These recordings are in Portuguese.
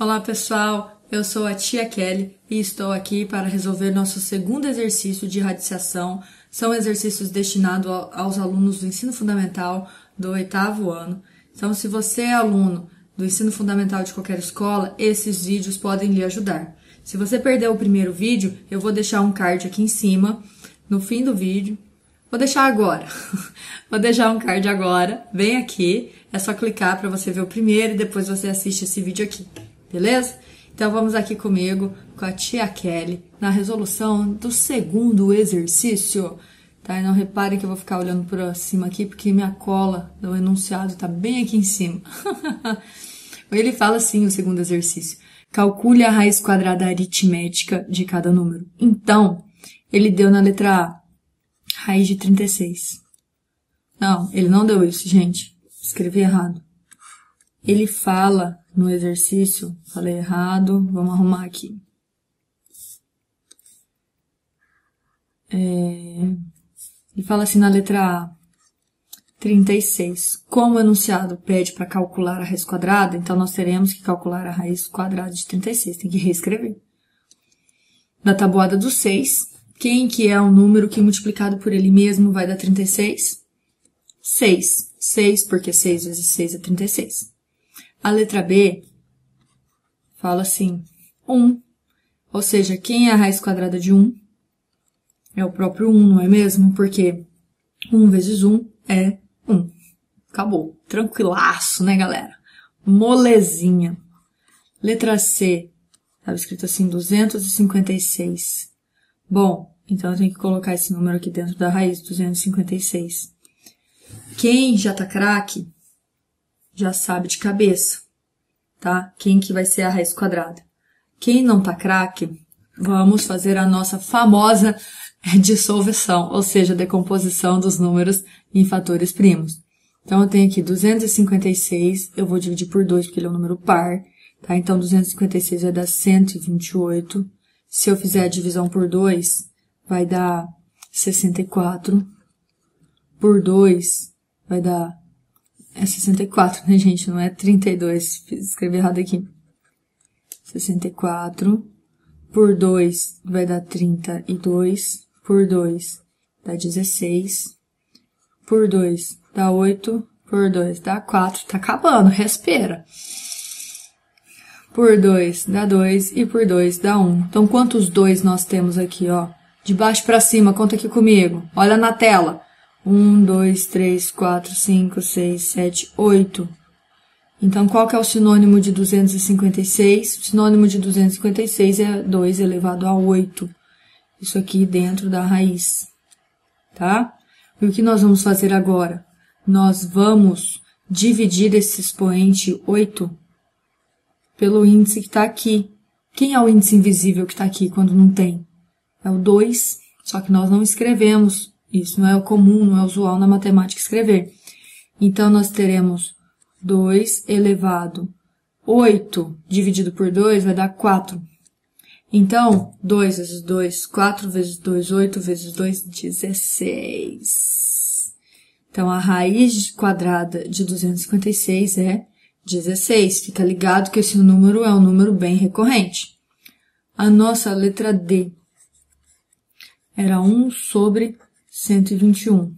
Olá pessoal, eu sou a tia Kelly e estou aqui para resolver nosso segundo exercício de radiciação. São exercícios destinados aos alunos do ensino fundamental do 8º ano. Então, se você é aluno do ensino fundamental de qualquer escola, esses vídeos podem lhe ajudar. Se você perdeu o primeiro vídeo, eu vou deixar um card aqui em cima, no fim do vídeo. Vou deixar agora. Vou deixar um card agora, bem aqui. É só clicar para você ver o primeiro e depois você assiste esse vídeo aqui. Beleza? Então vamos aqui comigo, com a tia Kelly, na resolução do segundo exercício. Tá? E não reparem que eu vou ficar olhando para cima aqui, porque minha cola do enunciado tá bem aqui em cima. Ele fala assim, o segundo exercício. Calcule a raiz quadrada aritmética de cada número. Então, ele deu na letra A, raiz de 36. Não, ele não deu isso, gente. Escrevi errado. Ele fala no exercício, falei errado, vamos arrumar aqui. Ele fala assim na letra A, 36. Como o enunciado pede para calcular a raiz quadrada, então nós teremos que calcular a raiz quadrada de 36, tem que reescrever. Da tabuada do 6, quem que é o número que multiplicado por ele mesmo vai dar 36? 6. 6, porque 6 vezes 6 é 36. A letra B fala assim, 1. Ou seja, quem é a raiz quadrada de 1? É o próprio 1, não é mesmo? Porque 1 vezes 1 é 1. Acabou. Tranquilaço, né, galera? Molezinha. Letra C. Estava escrito assim, 256. Bom, então eu tenho que colocar esse número aqui dentro da raiz, 256. Quem já tá craque, já sabe de cabeça, tá? Quem que vai ser a raiz quadrada. Quem não tá craque, vamos fazer a nossa famosa dissolução, ou seja, decomposição dos números em fatores primos. Então, eu tenho aqui 256, eu vou dividir por 2, porque ele é um número par, tá? Então, 256 vai dar 128. Se eu fizer a divisão por 2, vai dar 64. Por 2, vai dar... É 64, né, gente? Não é 32. Escrevi errado aqui. 64. Por 2, vai dar 32. Por 2, dá 16. Por 2, dá 8. Por 2, dá 4. Tá acabando, respira. Por 2, dá 2. E por 2, dá 1. Então, quantos 2 nós temos aqui, ó? De baixo pra cima, conta aqui comigo. Olha na tela. 1, 2, 3, 4, 5, 6, 7, 8. Então, qual que é o sinônimo de 256? O sinônimo de 256 é 2 elevado a 8. Isso aqui dentro da raiz, tá? E o que nós vamos fazer agora? Nós vamos dividir esse expoente 8 pelo índice que está aqui. Quem é o índice invisível que está aqui quando não tem? É o 2, só que nós não escrevemos. Isso não é o comum, não é usual na matemática escrever. Então, nós teremos 2 elevado 8 dividido por 2 vai dar 4. Então, 2 vezes 2, 4 vezes 2, 8 vezes 2, 16. Então, a raiz quadrada de 256 é 16. Fica ligado que esse número é um número bem recorrente. A nossa letra D era 1 sobre 121.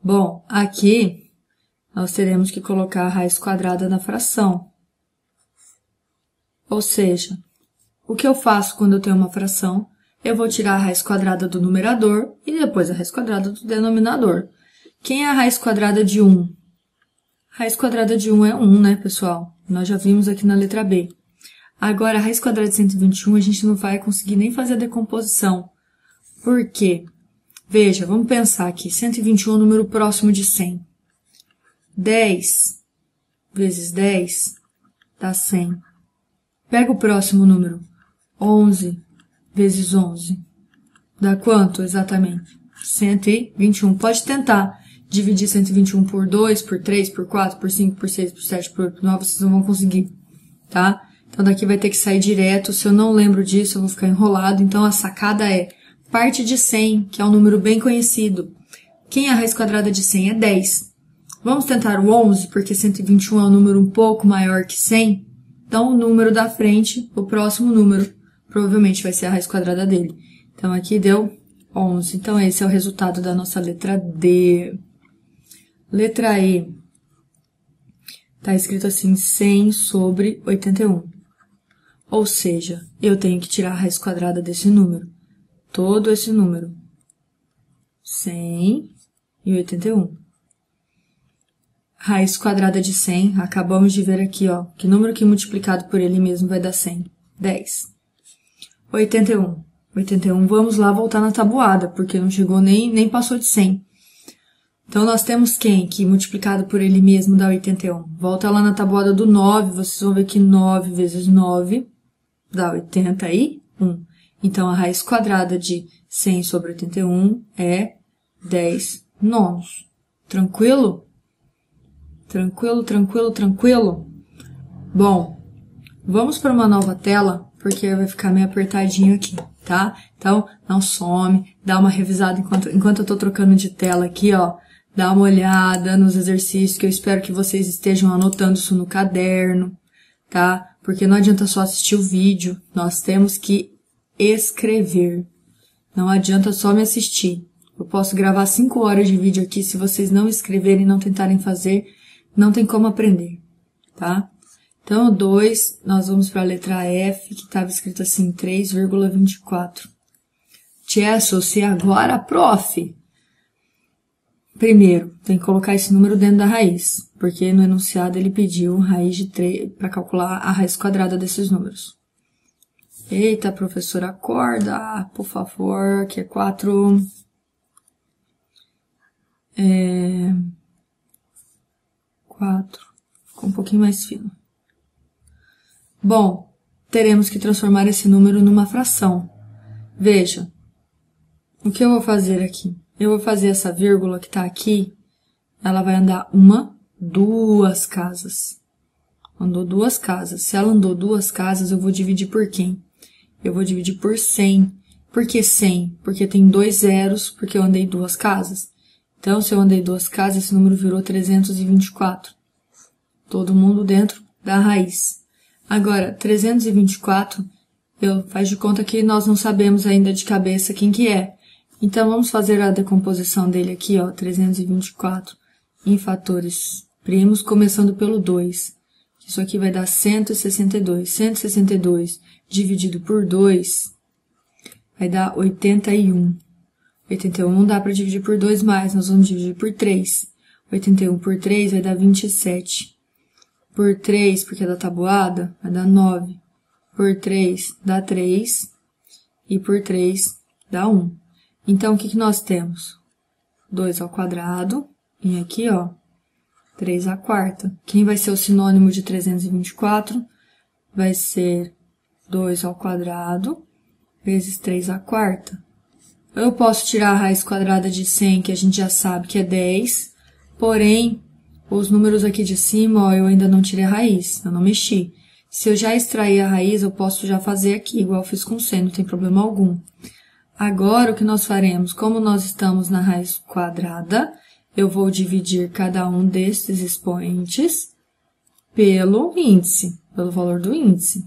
Bom, aqui nós teremos que colocar a raiz quadrada na fração. Ou seja, o que eu faço quando eu tenho uma fração? Eu vou tirar a raiz quadrada do numerador e depois a raiz quadrada do denominador. Quem é a raiz quadrada de 1? A raiz quadrada de 1 é 1, né, pessoal? Nós já vimos aqui na letra B. Agora, a raiz quadrada de 121, a gente não vai conseguir nem fazer a decomposição. Por quê? Veja, vamos pensar aqui, 121 é um número próximo de 100. 10 vezes 10 dá 100. Pega o próximo número, 11 vezes 11. Dá quanto exatamente? 121. Pode tentar dividir 121 por 2, por 3, por 4, por 5, por 6, por 7, por 8, por 9, vocês não vão conseguir, tá? Então, daqui vai ter que sair direto. Se eu não lembro disso, eu vou ficar enrolado. Então, a sacada é... parte de 100, que é um número bem conhecido. Quem é a raiz quadrada de 100? É 10. Vamos tentar o 11, porque 121 é um número um pouco maior que 100. Então, o número da frente, o próximo número, provavelmente vai ser a raiz quadrada dele. Então, aqui deu 11. Então, esse é o resultado da nossa letra D. Letra E. Tá escrito assim, 100 sobre 81. Ou seja, eu tenho que tirar a raiz quadrada desse número. Todo esse número. 100 e 81. Raiz quadrada de 100, acabamos de ver aqui, ó, que número que multiplicado por ele mesmo vai dar 100? 10. 81. 81, vamos lá voltar na tabuada, porque não chegou nem passou de 100. Então, nós temos quem? Que multiplicado por ele mesmo dá 81. Volta lá na tabuada do 9, vocês vão ver que 9 vezes 9 dá 81. Então, a raiz quadrada de 100 sobre 81 é 10 nonos. Tranquilo? Tranquilo, tranquilo, tranquilo? Bom, vamos para uma nova tela, porque vai ficar meio apertadinho aqui, tá? Então, não some, dá uma revisada enquanto eu tô trocando de tela aqui, ó. Dá uma olhada nos exercícios, que eu espero que vocês estejam anotando isso no caderno, tá? Porque não adianta só assistir o vídeo, nós temos que escrever. Não adianta só me assistir. Eu posso gravar 5 horas de vídeo aqui, se vocês não escreverem e não tentarem fazer, não tem como aprender, tá? Então, o 2, nós vamos para a letra F, que estava escrito assim, 3,24. Te associa agora, prof. Primeiro, tem que colocar esse número dentro da raiz, porque no enunciado ele pediu raiz de 3 para calcular a raiz quadrada desses números. Eita, professora, acorda, por favor, que é 4. 4. Ficou um pouquinho mais fino. Bom, teremos que transformar esse número numa fração. Veja, o que eu vou fazer aqui? Eu vou fazer essa vírgula que está aqui, ela vai andar 1, 2 casas. Andou 2 casas. Se ela andou 2 casas, eu vou dividir por quem? Eu vou dividir por 100. Por que 100? Porque tem 2 zeros, porque eu andei 2 casas. Então, se eu andei 2 casas, esse número virou 324. Todo mundo dentro da raiz. Agora, 324, faz de conta que nós não sabemos ainda de cabeça quem que é. Então, vamos fazer a decomposição dele aqui, ó, 324 em fatores primos, começando pelo 2. Isso aqui vai dar 162. 162 dividido por 2 vai dar 81. 81 não dá para dividir por 2 mais, nós vamos dividir por 3. 81 por 3 vai dar 27. Por 3, porque é da tabuada, vai dar 9. Por 3 dá 3. E por 3 dá 1. Então, o que nós temos? 2 ao quadrado, e aqui, ó, 3 à quarta. Quem vai ser o sinônimo de 324? Vai ser 2 ao quadrado vezes 3 à quarta. Eu posso tirar a raiz quadrada de 100, que a gente já sabe que é 10, porém, os números aqui de cima, ó, eu ainda não tirei a raiz, eu não mexi. Se eu já extrair a raiz, eu posso já fazer aqui, igual eu fiz com 100, não tem problema algum. Agora, o que nós faremos? Como nós estamos na raiz quadrada, eu vou dividir cada um desses expoentes pelo índice, pelo valor do índice,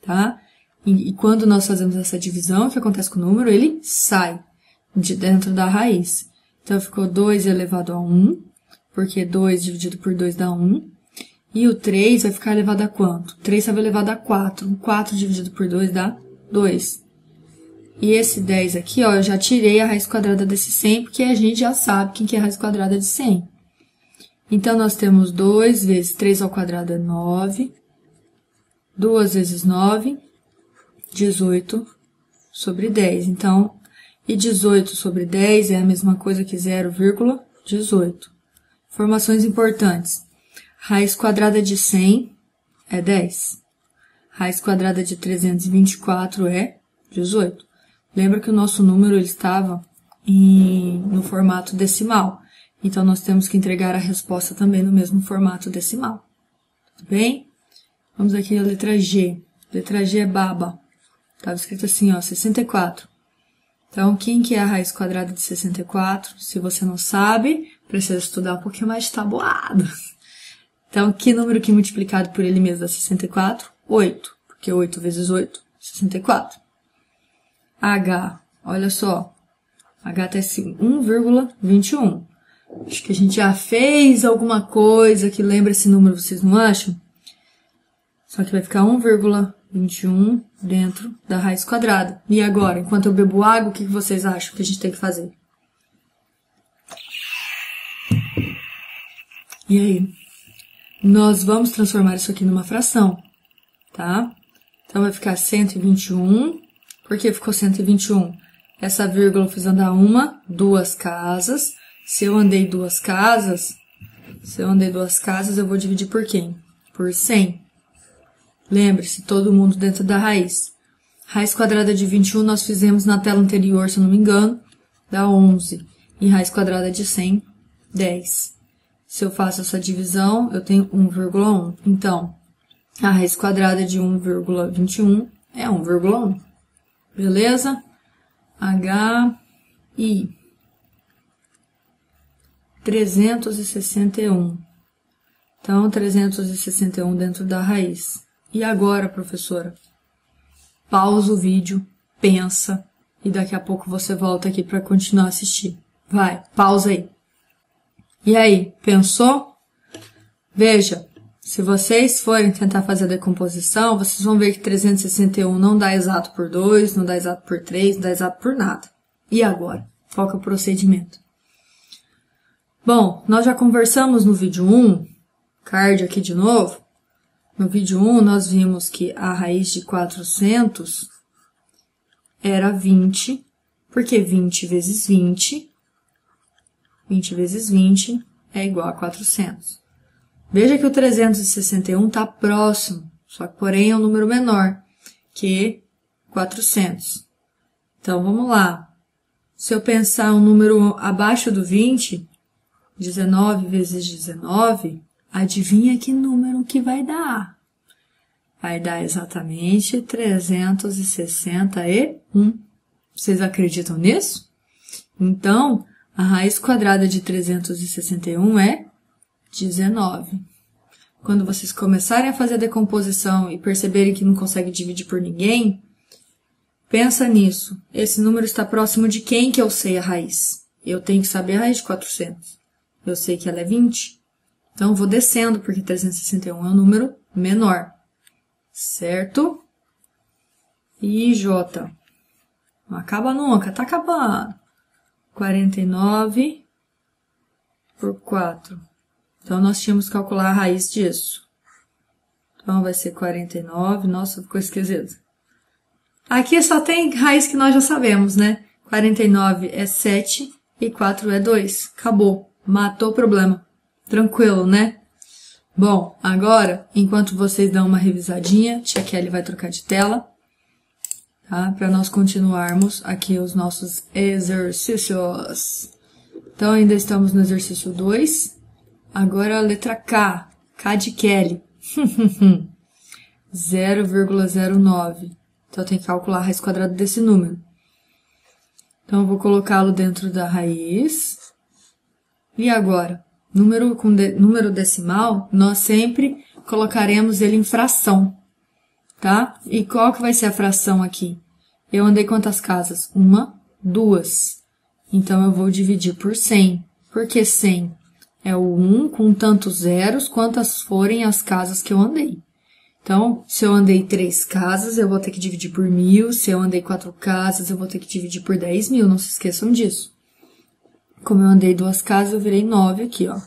tá? E quando nós fazemos essa divisão, o que acontece com o número? Ele sai de dentro da raiz. Então, ficou 2 elevado a 1, porque 2 dividido por 2 dá 1. E o 3 vai ficar elevado a quanto? 3 estava elevado a 4. 4 dividido por 2 dá 2. E esse 10 aqui, ó, eu já tirei a raiz quadrada desse 100, porque a gente já sabe quem que é a raiz quadrada de 100. Então, nós temos 2 vezes 3 ao quadrado é 9. 2 vezes 9, 18 sobre 10. Então, e 18 sobre 10 é a mesma coisa que 0,18. Informações importantes. Raiz quadrada de 100 é 10. Raiz quadrada de 324 é 18. Lembra que o nosso número ele estava no formato decimal. Então, nós temos que entregar a resposta também no mesmo formato decimal. Tudo bem? Vamos aqui a letra G. Letra G é baba. Estava escrito assim, ó, 64. Então, quem que é a raiz quadrada de 64? Se você não sabe, precisa estudar um pouquinho mais de tabuada. Então, que número que multiplicado por ele mesmo dá 64? 8, porque 8 vezes 8, 64. H, olha só, H tá assim, 1,21. Acho que a gente já fez alguma coisa que lembra esse número, vocês não acham? Só que vai ficar 1,21 dentro da raiz quadrada. E agora, enquanto eu bebo água, o que vocês acham que a gente tem que fazer? E aí? Nós vamos transformar isso aqui numa fração, tá? Então vai ficar 121. Por que ficou 121? Essa vírgula eu fiz andar uma, duas casas. Se eu andei duas casas, eu vou dividir por quem? Por 100. Lembre-se, todo mundo dentro da raiz. Raiz quadrada de 21 nós fizemos na tela anterior, se eu não me engano, dá 11. E raiz quadrada de 100, 10. Se eu faço essa divisão, eu tenho 1,1. Então, a raiz quadrada de 1,21 é 1,1. Beleza? HI 361. Então, 361 dentro da raiz. E agora, professora? Pausa o vídeo, pensa, e daqui a pouco você volta aqui para continuar a assistir. Vai, pausa aí. E aí, pensou? Veja, se vocês forem tentar fazer a decomposição, vocês vão ver que 361 não dá exato por 2, não dá exato por 3, não dá exato por nada. E agora? Qual que é o procedimento? Bom, nós já conversamos no vídeo 1, card aqui de novo. No vídeo 1, nós vimos que a raiz de 400 era 20, porque 20 vezes 20 é igual a 400. Veja que o 361 está próximo, só que porém é um número menor que 400. Então, vamos lá. Se eu pensar um número abaixo do 20, 19 vezes 19, adivinha que número que vai dar? Vai dar exatamente 361. Vocês acreditam nisso? Então, a raiz quadrada de 361 é 19. Quando vocês começarem a fazer a decomposição e perceberem que não conseguem dividir por ninguém, pensa nisso. Esse número está próximo de quem que eu sei a raiz? Eu tenho que saber a raiz de 400. Eu sei que ela é 20. Então, eu vou descendo, porque 361 é um número menor. Certo? E J. Não acaba nunca, tá acabando. 49 por 4. Então, nós tínhamos que calcular a raiz disso. Então, vai ser 49. Nossa, ficou esquisito. Aqui só tem raiz que nós já sabemos, né? 49 é 7 e 4 é 2. Acabou. Matou o problema. Tranquilo, né? Bom, agora, enquanto vocês dão uma revisadinha, tia Kelly vai trocar de tela, tá? Para nós continuarmos aqui os nossos exercícios. Então, ainda estamos no exercício 2. Agora a letra K. K de Kelly. 0,09. Então, eu tenho que calcular a raiz quadrada desse número. Então, eu vou colocá-lo dentro da raiz. E agora? Número decimal, nós sempre colocaremos ele em fração, tá? E qual que vai ser a fração aqui? Eu andei quantas casas? 1, 2. Então, eu vou dividir por 100. Por que 100? É o 1 com tantos zeros quantas forem as casas que eu andei. Então, se eu andei 3 casas, eu vou ter que dividir por 1.000. Se eu andei 4 casas, eu vou ter que dividir por 10.000. Não se esqueçam disso. Como eu andei 2 casas, eu virei 9 aqui, ó.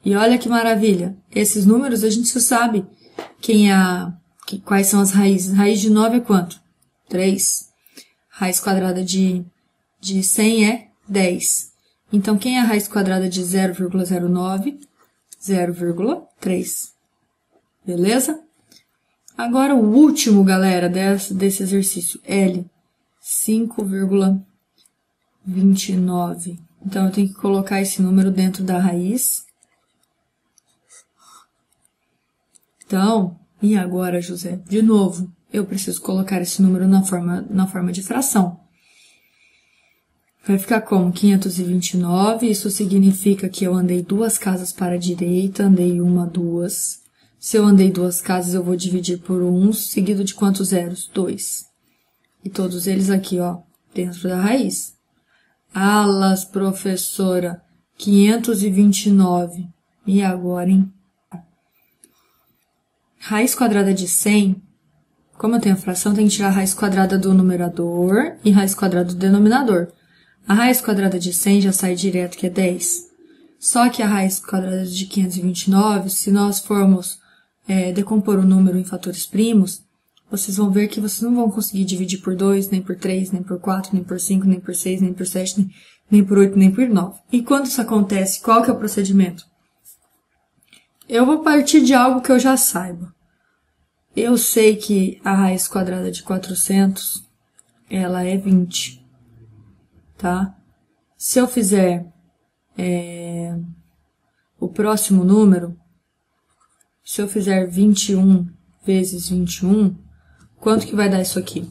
E olha que maravilha. Esses números a gente só sabe quais são as raízes. Raiz de 9 é quanto? 3. Raiz quadrada de 100 é 10. Então, quem é a raiz quadrada de 0,09? 0,3. Beleza? Agora, o último, galera, desse exercício. L. 5,29. Então, eu tenho que colocar esse número dentro da raiz. Então, e agora, José? De novo, eu preciso colocar esse número na forma de fração. Vai ficar como? 529. Isso significa que eu andei 2 casas para a direita, andei 1, 2. Se eu andei 2 casas, eu vou dividir por 1, seguido de quantos zeros? 2. E todos eles aqui, ó, dentro da raiz. Alas, professora, 529. E agora, hein? Raiz quadrada de 100, como eu tenho a fração, eu tenho que tirar a raiz quadrada do numerador e raiz quadrada do denominador. A raiz quadrada de 100 já sai direto, que é 10. Só que a raiz quadrada de 529, se nós formos decompor o número em fatores primos, vocês vão ver que vocês não vão conseguir dividir por 2, nem por 3, nem por 4, nem por 5, nem por 6, nem por 7, nem por 8, nem por 9. E quando isso acontece, qual que é o procedimento? Eu vou partir de algo que eu já saiba. Eu sei que a raiz quadrada de 400, ela é 20, tá? Se eu fizer o próximo número, se eu fizer 21 vezes 21, quanto que vai dar isso aqui?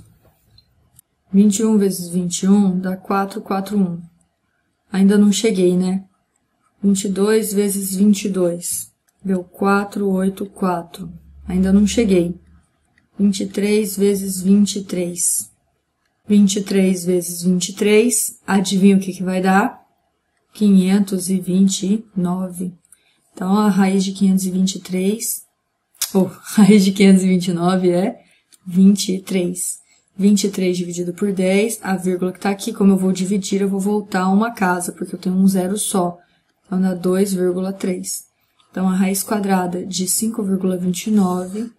21 vezes 21 dá 441. Ainda não cheguei, né? 22 vezes 22 deu 484. Ainda não cheguei. 23 vezes 23. 23 vezes 23, adivinha o que vai dar? 529. Então, a raiz de 523, raiz de 529 é 23. 23 dividido por 10, a vírgula que está aqui, como eu vou dividir, eu vou voltar uma casa, porque eu tenho um zero só. Então, dá 2,3. Então, a raiz quadrada de 5,29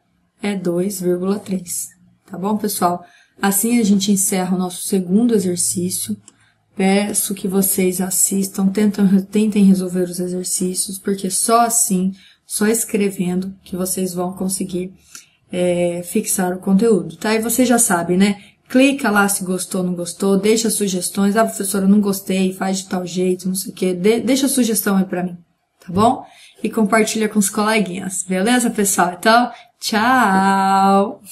é 2,3. Tá bom, pessoal? Assim a gente encerra o nosso segundo exercício. Peço que vocês assistam, tentem resolver os exercícios, porque só assim, só escrevendo, que vocês vão conseguir fixar o conteúdo, tá? E vocês já sabem, né? Clica lá se gostou ou não gostou, deixa sugestões. Ah, professora, não gostei, faz de tal jeito, não sei o quê. Deixa sugestão aí pra mim, tá bom? E compartilha com os coleguinhas, beleza, pessoal? Então, tchau!